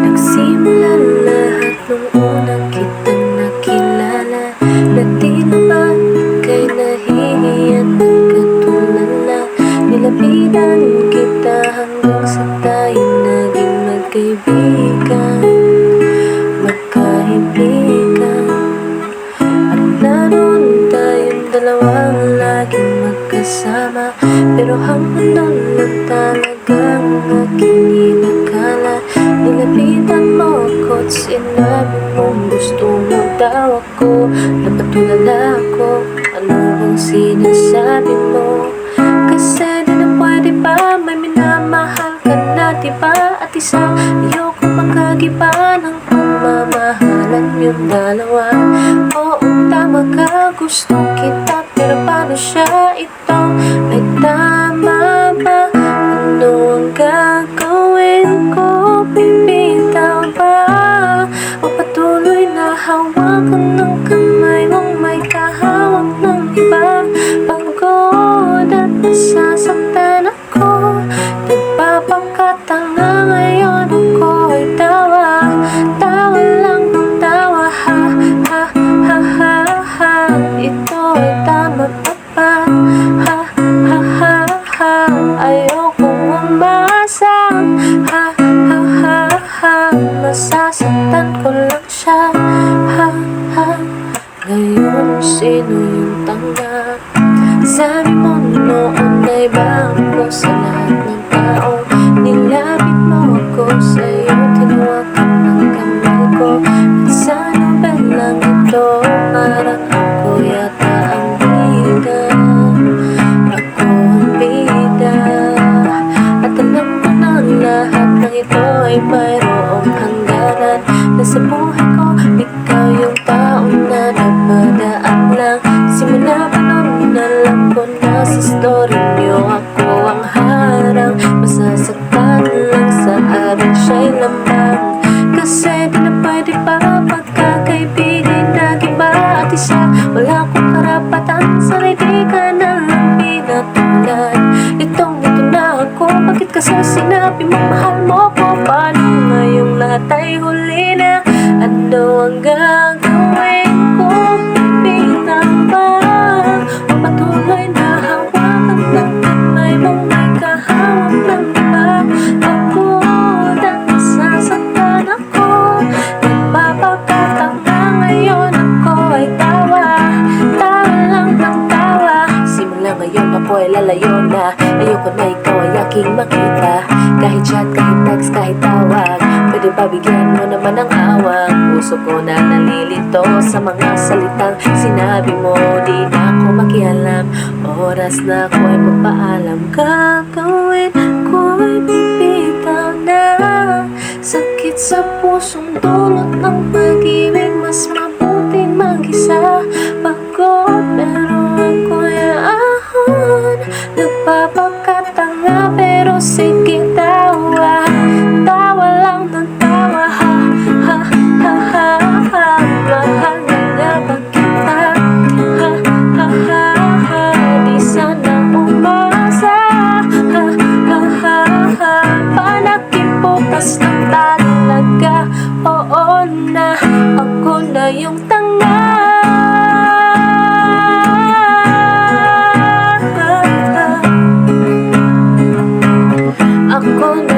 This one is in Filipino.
Nagsimula lahat nung una kitang nakilala, na di naman ika'y nahihiyan ng katulala. Nilapitan kita hanggang sa tayo naging magkaibigan, at naroon tayong dalawang laging magkasama. Pero hanggang doon lang talagang aking inakala. Nilapitan mo ako't sinabi mong gusto mo daw ako, napatulala ako, ano bang sinasabi mo? Kasi di na pwede pa, may minamahal ka na diba? At isa, ayoko makagiba ng pamamahalan yung dalawa. Oo, tama ka, gusto kita, pero paano siya? Ito ay tama ba? Ano ang gagawin ko? Bibitaw ba? O patuloy na hawakan ng kamay mong may kahawak ng iba? Pagod at nasasaktan ako, nagpapakatanga ngayon ako ay tawa. Tawa lang ng tawa, ha ha ha ha ha. Ito ay tama pa ba? Ha ha ha ha. Ayokong umasa, ha ha ha ha. Masasaktan ko lang siya, ha ha. Ngayon sino yung tanggap? Sabi mo noon ay bago sa lahat ng tao. Nilapit mo ako sa'yo, tinawakan ng kamay ko. At sa nobelang ito, parang ako yata ang bida. Ako ang bida. At alam ko na lahat ng ito ay mayroong hangganan. Nasa buhay ko, ikaw yung taong na napadaan lang. Simula pa noon, alam ko na sa story niyo ako ang harang. Masasaktan lang sa akin siya'y lamang. Kasi di na pwede pa pagkakaibigan na iba at isa. Wala akong karapatan sa hindi ka na lang pinatulad. Itong ito na ako, bakit kasi sinabi mo mahal mo ko? Paano ngayong lahat ay huli na? Ano ang gagawin ko? Bibitaw ba? O patuloy na hawakan ng kamay mong may kahawak ng iba? Pagod at nasasaktan ako, nagpapakatanga ngayon ako ay tawa. Tawa lang ng tawa. Simula ngayon ako ay lalayo na. Ayoko na ikaw ay aking makita. Kahit chat, kahit text, kahit tawag, pwede ba bigyan mo naman ng awang? Puso ko na nalilito sa mga salitang sinabi mo. Di na ako makialam, oras na ako ay magpaalam. Gagawin ko ay bibitaw na. Sakit sa pusong dulot ng pag-ibig, mas mabuting mag-isa. Pagod pero ako'y ahon, nagpapakatanga pero sige tawa. Tawa lang ng tawa, ha ha ha ha ha. Mahal na nga ba kita? Ha ha ha ha. Di sana umasa, ha ha ha ha. Panakibukas lang talaga. Oo na, ako na yung tanga. Ako na